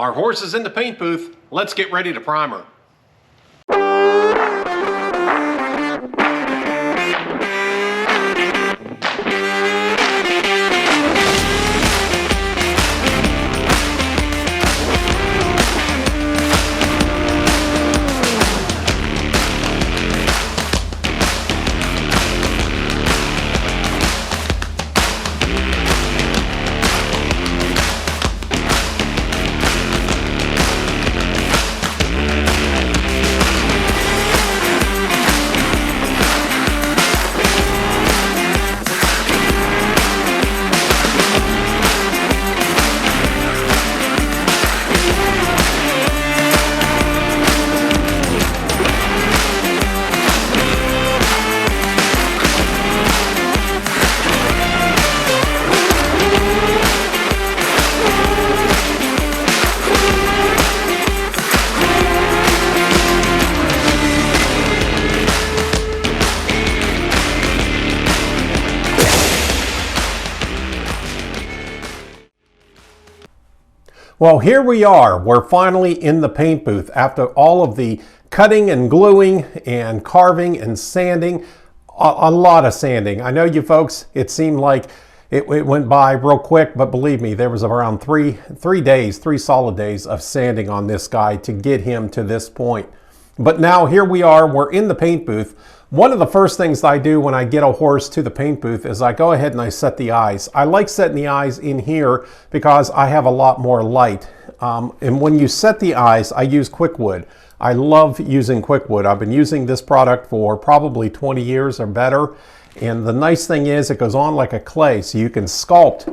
Our horse is in the paint booth. Let's get ready to prime her. Well, here we are. We're finally in the paint booth after all of the cutting and gluing and carving and sanding. A lot of sanding. I know you folks, it seemed like it went by real quick, but believe me, there was around three solid days of sanding on this guy to get him to this point. But now here we are, we're in the paint booth. One of the first things I do when I get a horse to the paint booth is I go ahead and I set the eyes. I like setting the eyes in here because I have a lot more light. And when you set the eyes, I use Quickwood. I love using Quickwood. I've been using this product for probably 20 years or better. And the nice thing is it goes on like a clay, so you can sculpt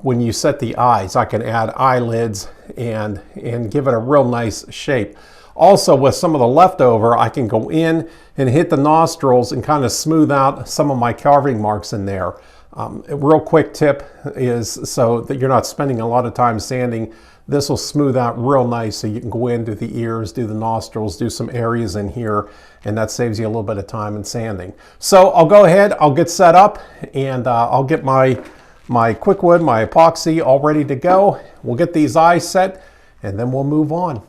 when you set the eyes. I can add eyelids and give it a real nice shape. Also, with some of the leftover, I can go in and hit the nostrils and kind of smooth out some of my carving marks in there. A real quick tip is so that you're not spending a lot of time sanding. This will smooth out real nice, so you can go in, do the ears, do the nostrils, do some areas in here, and that saves you a little bit of time in sanding. So I'll go ahead, I'll get set up, and I'll get my Quickwood, my epoxy all ready to go. We'll get these eyes set, and then we'll move on.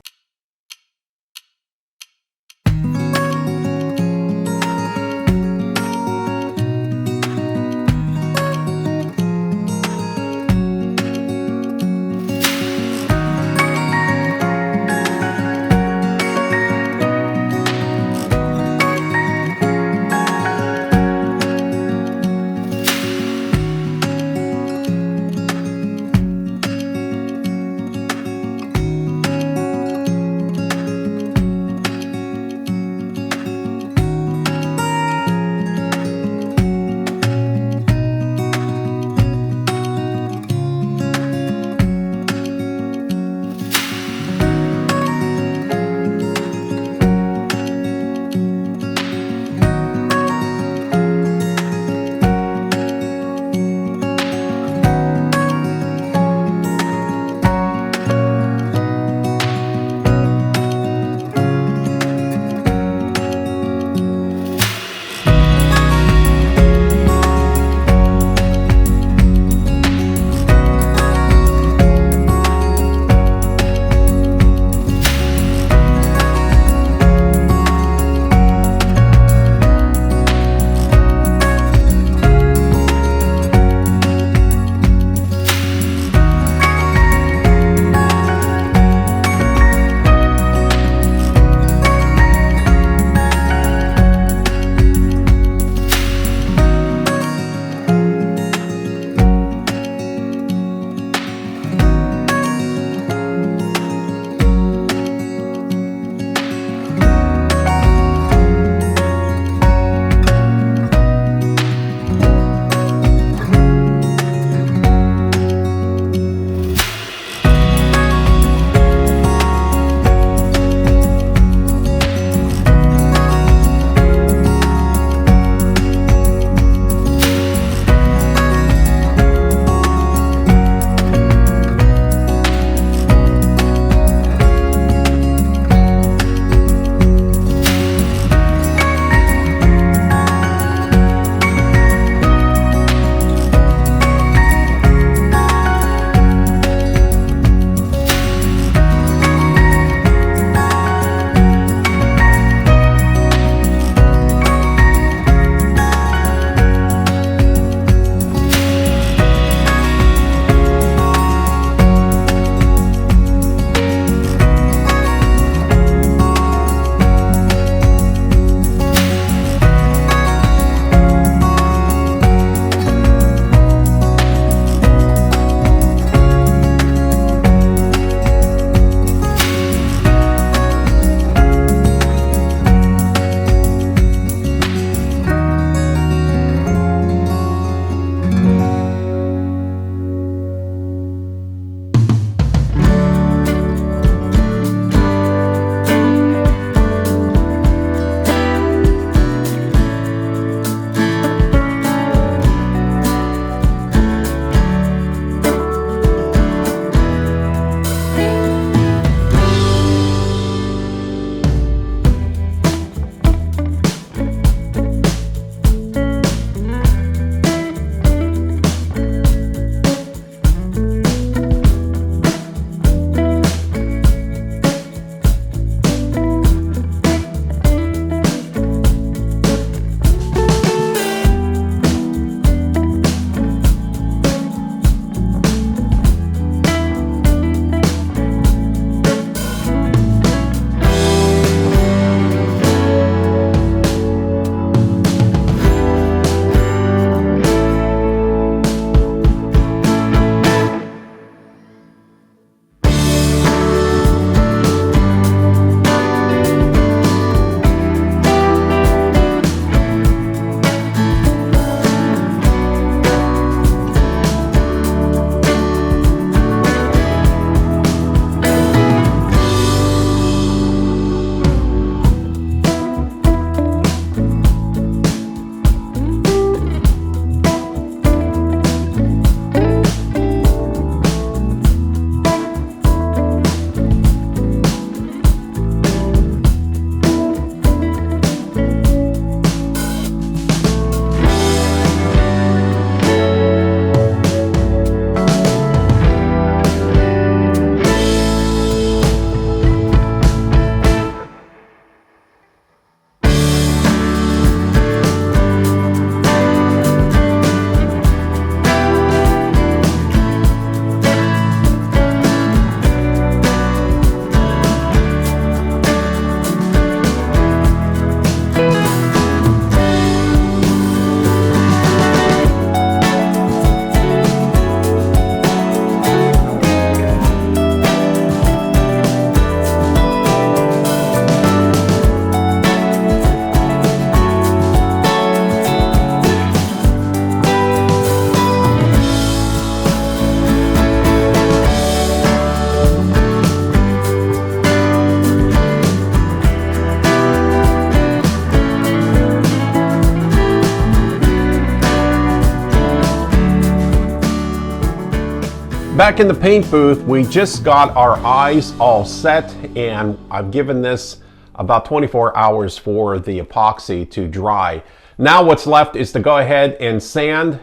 Back in the paint booth, we just got our eyes all set, and I've given this about 24 hours for the epoxy to dry. Now what's left is to go ahead and sand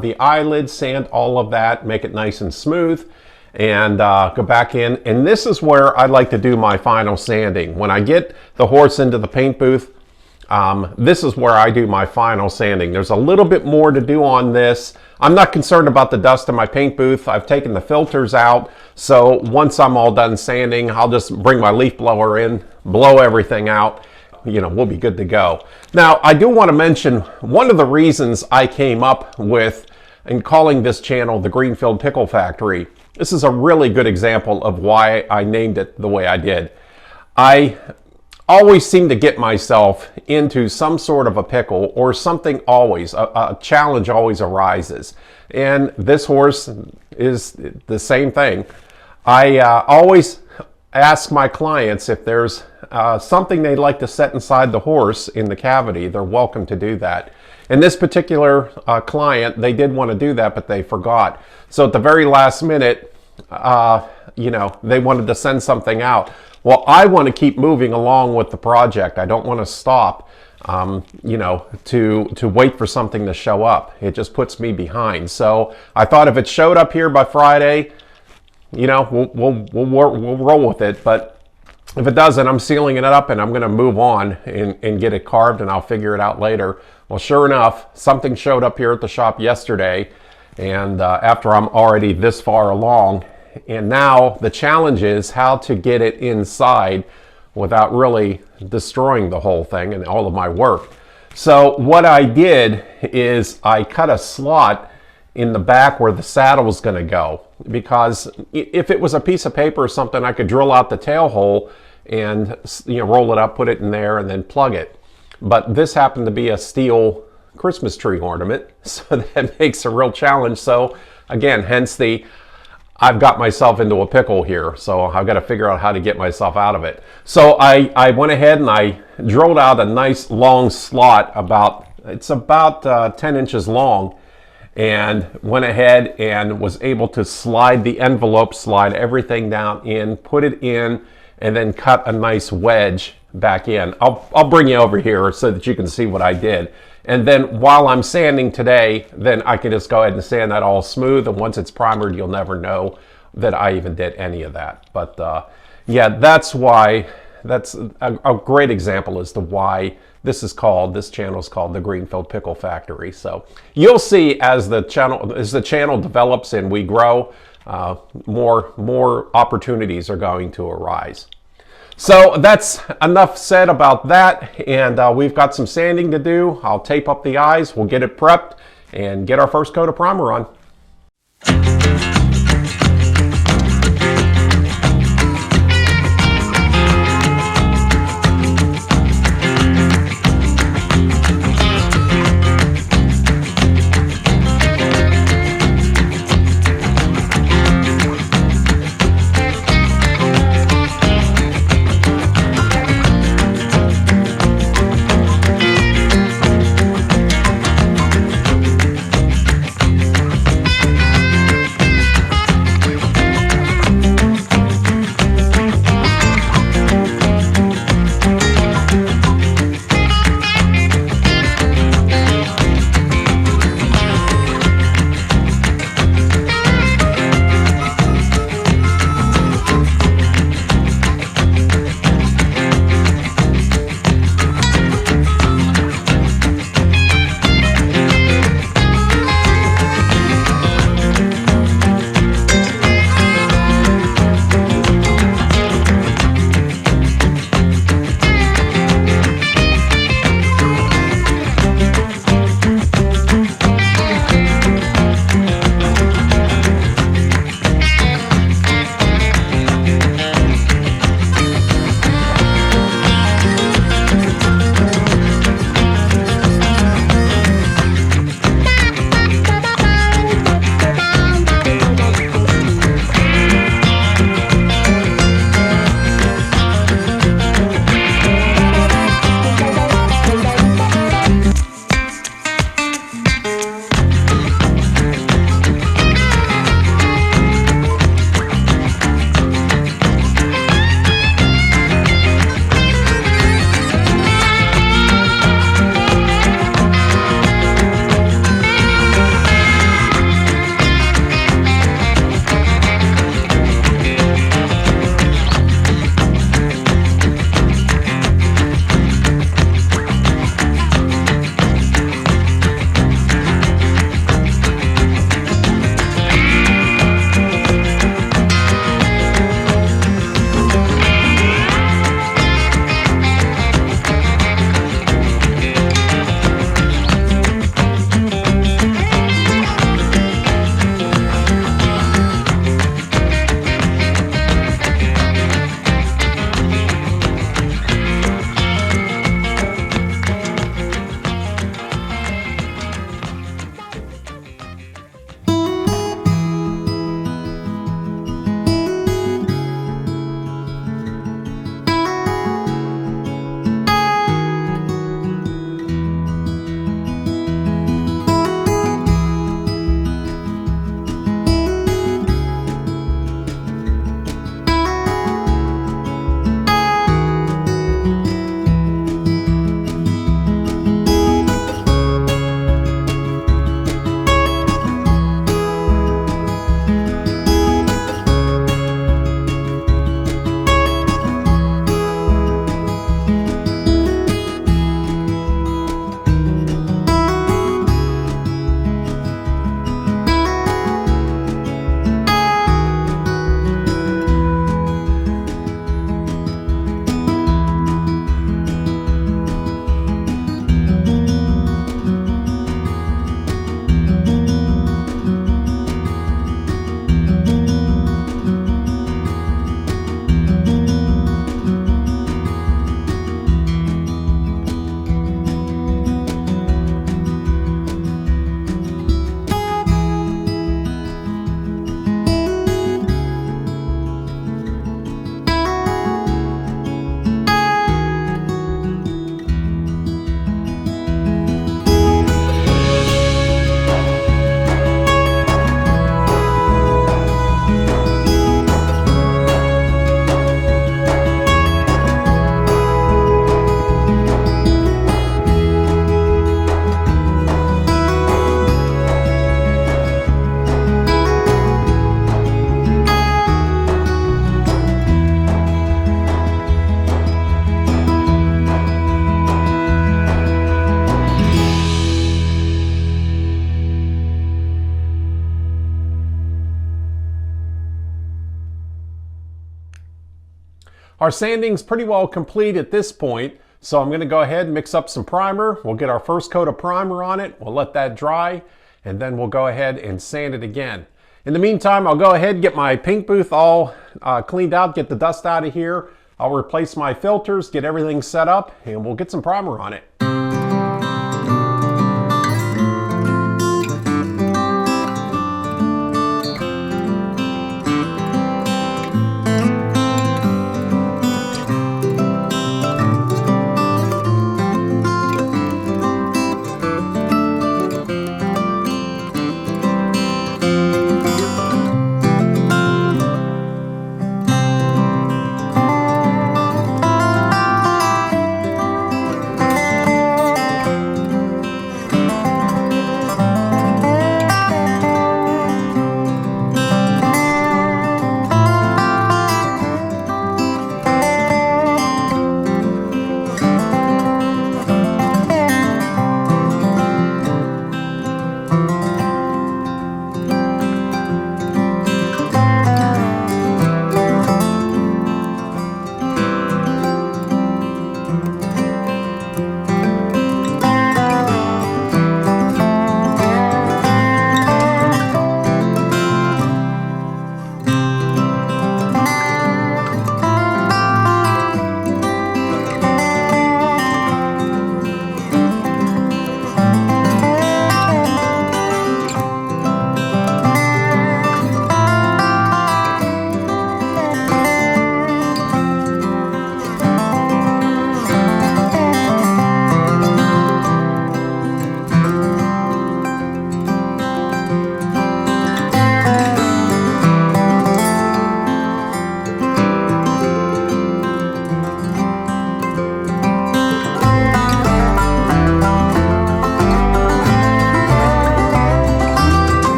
the eyelids, sand all of that, make it nice and smooth, and go back in. And this is where I like to do my final sanding. When I get the horse into the paint booth, this is where I do my final sanding. There's a little bit more to do on this. I'm not concerned about the dust in my paint booth. I've taken the filters out, so once I'm all done sanding, I'll just bring my leaf blower in, blow everything out. You know, we'll be good to go. Now, I do want to mention one of the reasons I came up with and calling this channel the Greenfield Pickle Factory. This is a really good example of why I named it the way I did. I always seem to get myself into some sort of a pickle, or something always, a challenge always arises. And this horse is the same thing. I always ask my clients if there's something they'd like to set inside the horse in the cavity. They're welcome to do that. In this particular client, they did want to do that, but they forgot. So at the very last minute, you know, they wanted to send something out. Well, I want to keep moving along with the project. I don't want to stop, you know, to wait for something to show up. It just puts me behind. So I thought if it showed up here by Friday, you know, we'll roll with it. But if it doesn't, I'm sealing it up and I'm going to move on and get it carved, and I'll figure it out later. Well, sure enough, something showed up here at the shop yesterday, and after I'm already this far along. And now the challenge is how to get it inside without really destroying the whole thing and all of my work. So what I did is I cut a slot in the back where the saddle is going to go, because if it was a piece of paper or something, I could drill out the tail hole and, you know, roll it up, put it in there, and then plug it. But this happened to be a steel Christmas tree ornament, so that makes a real challenge. So again, hence the I've got myself into a pickle here, so I've got to figure out how to get myself out of it. So I went ahead and I drilled out a nice long slot, it's about 10 inches long, and went ahead and was able to slide the envelope, slide everything down in, put it in, and then cut a nice wedge back in. I'll bring you over here so that you can see what I did. And then while I'm sanding today, then I can just go ahead and sand that all smooth. And once it's primered, you'll never know that I even did any of that. But yeah, that's why, that's a great example as to why this channel is called the Greenfield Pickle Factory. So you'll see as the channel develops and we grow, more opportunities are going to arise. So that's enough said about that, and we've got some sanding to do. I'll tape up the eyes, we'll get it prepped, and get our first coat of primer on. Our sanding's pretty well complete at this point, so I'm going to go ahead and mix up some primer. We'll get our first coat of primer on it. We'll let that dry, and then we'll go ahead and sand it again. In the meantime, I'll go ahead and get my paint booth all cleaned out, get the dust out of here. I'll replace my filters, get everything set up, and we'll get some primer on it.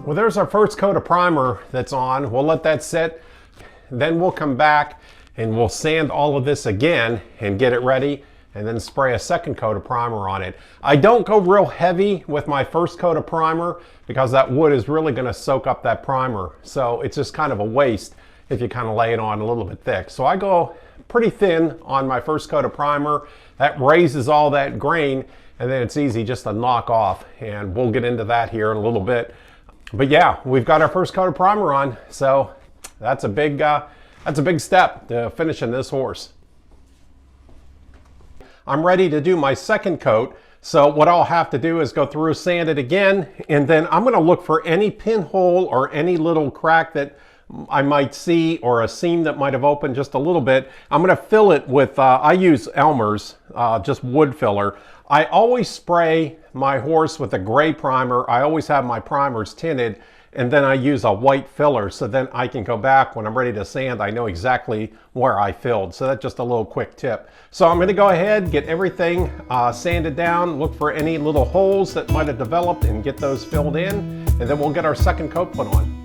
Well, there's our first coat of primer that's on. We'll let that sit. Then we'll come back and we'll sand all of this again and get it ready, and then spray a second coat of primer on it. I don't go real heavy with my first coat of primer because that wood is really going to soak up that primer. So it's just kind of a waste if you kind of lay it on a little bit thick. So I go pretty thin on my first coat of primer. That raises all that grain, and then it's easy just to knock off. And we'll get into that here in a little bit. But yeah, we've got our first coat of primer on, so that's a big step to finishing this horse. I'm ready to do my second coat, so what I'll have to do is go through, sand it again, and then I'm going to look for any pinhole or any little crack that I might see, or a seam that might have opened just a little bit. I'm going to fill it with, I use Elmer's, just wood filler. I always spray my horse with a gray primer. I always have my primers tinted, and then I use a white filler, so then I can go back when I'm ready to sand. I know exactly where I filled. So that's just a little quick tip. So I'm going to go ahead, get everything sanded down, look for any little holes that might have developed and get those filled in, and then we'll get our second coat put on.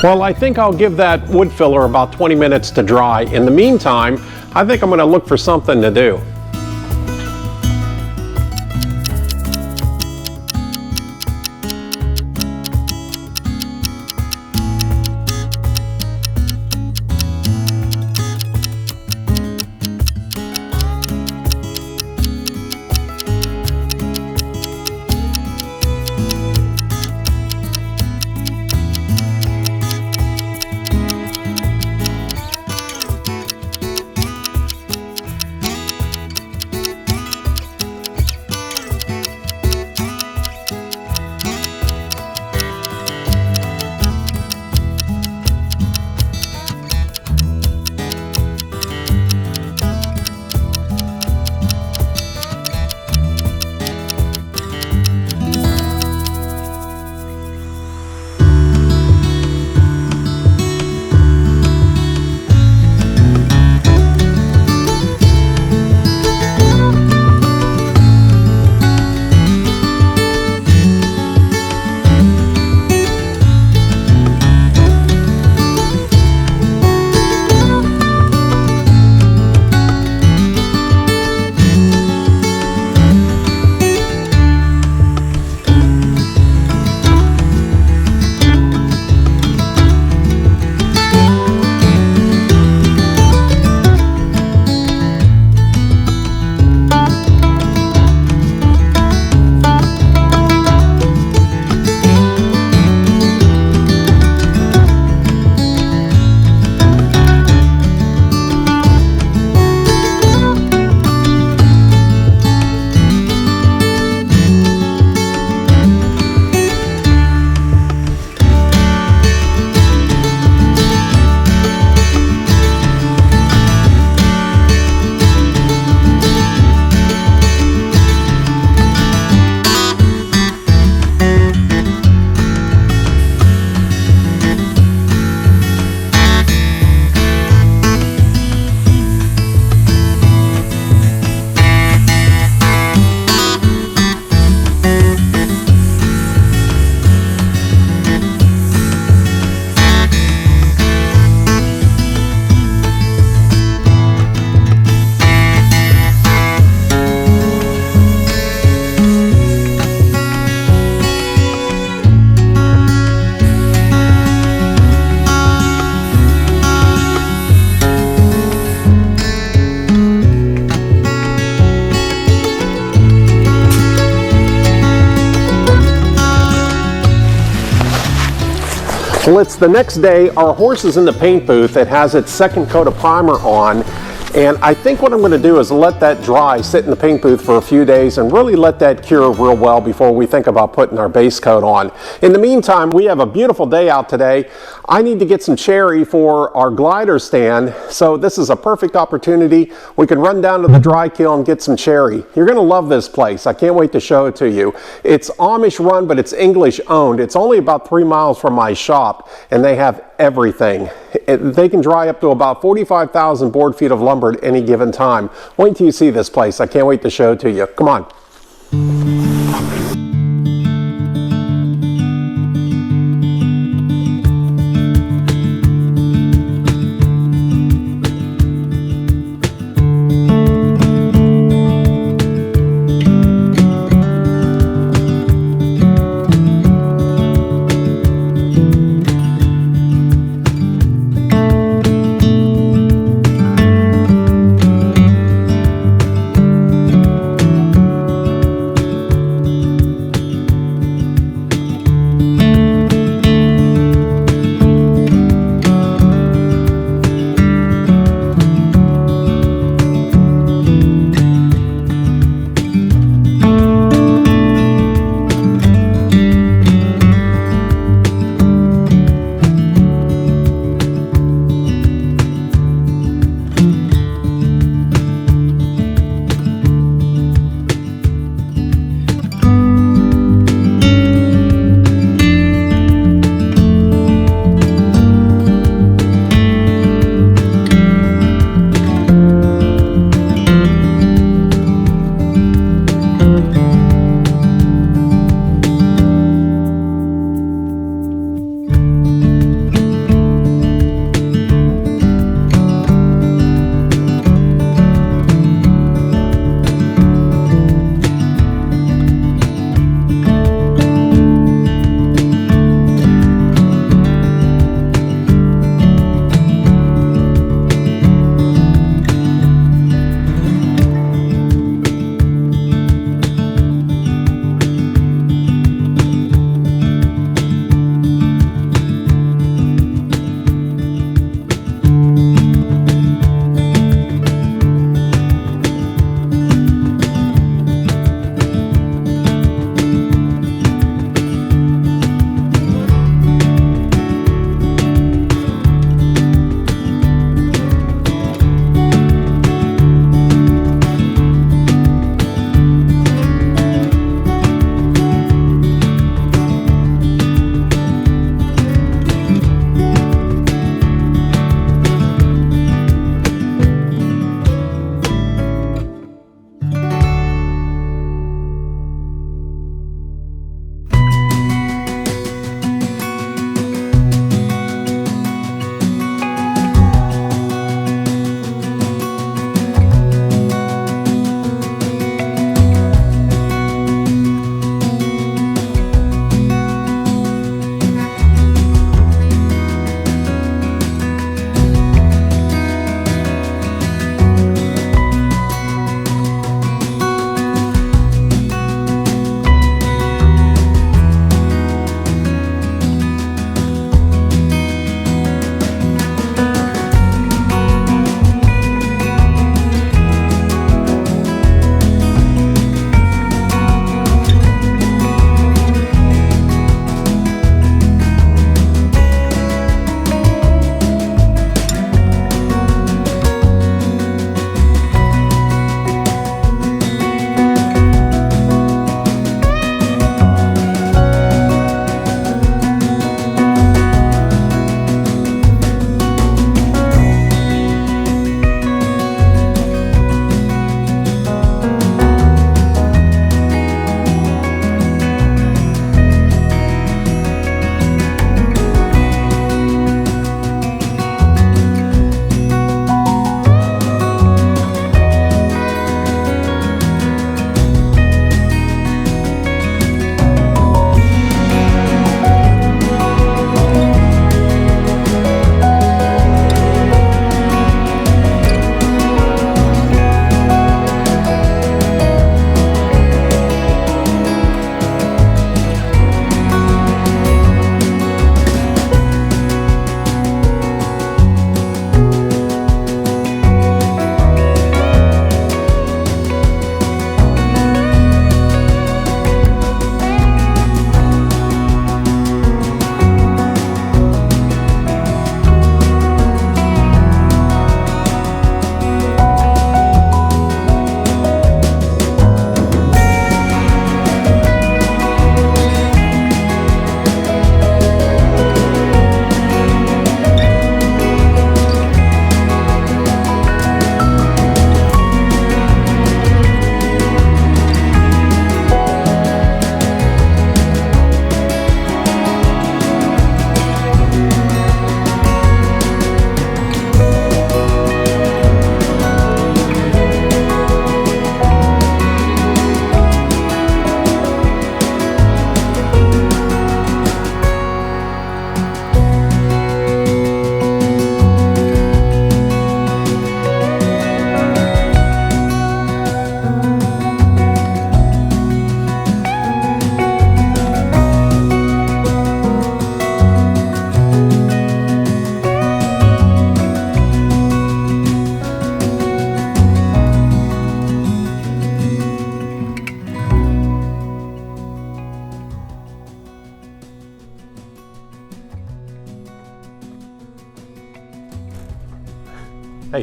Well, I think I'll give that wood filler about 20 minutes to dry. In the meantime, I think I'm going to look for something to do. Well, it's the next day. Our horse is in the paint booth. It has its second coat of primer on. And I think what I'm going to do is let that dry, sit in the paint booth for a few days and really let that cure real well before we think about putting our base coat on. In the meantime, we have a beautiful day out today. I need to get some cherry for our glider stand, so this is a perfect opportunity. We can run down to the dry kiln and get some cherry. You're going to love this place. I can't wait to show it to you. It's Amish run, but it's English owned. It's only about 3 miles from my shop, and they have everything. They can dry up to about 45,000 board feet of lumber at any given time. Wait till you see this place. I can't wait to show it to you. Come on.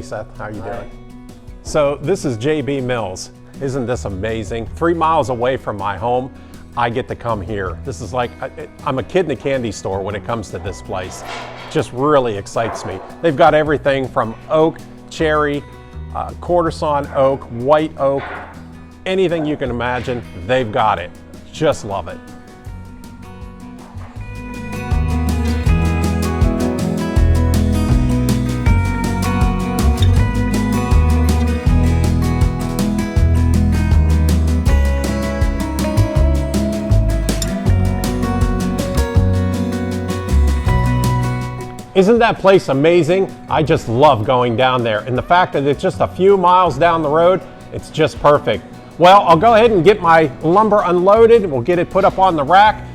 Hey Seth, how you doing? So this is JB Mills. Isn't this amazing? 3 miles away from my home, I get to come here. This is like, I'm a kid in a candy store when it comes to this place. Just really excites me. They've got everything from oak, cherry, quarter sawn oak, white oak, anything you can imagine, they've got it. Just love it. Isn't that place amazing? I just love going down there, and the fact that it's just a few miles down the road, it's just perfect. Well, I'll go ahead and get my lumber unloaded. We'll get it put up on the rack.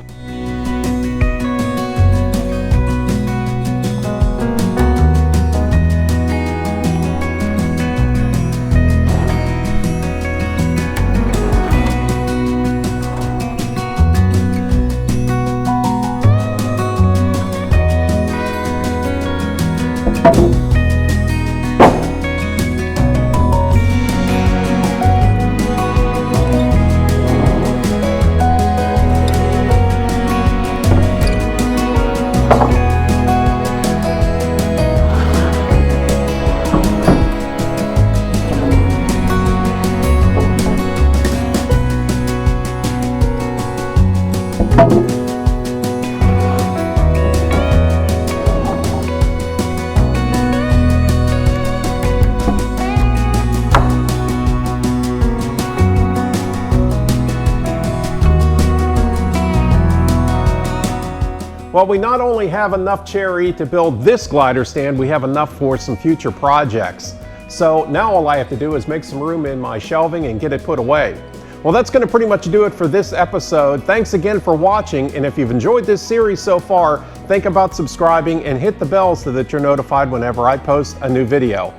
Well, we not only have enough cherry to build this glider stand, we have enough for some future projects. So now all I have to do is make some room in my shelving and get it put away. Well, that's going to pretty much do it for this episode. Thanks again for watching, and if you've enjoyed this series so far, think about subscribing and hit the bell so that you're notified whenever I post a new video.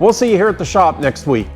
We'll see you here at the shop next week.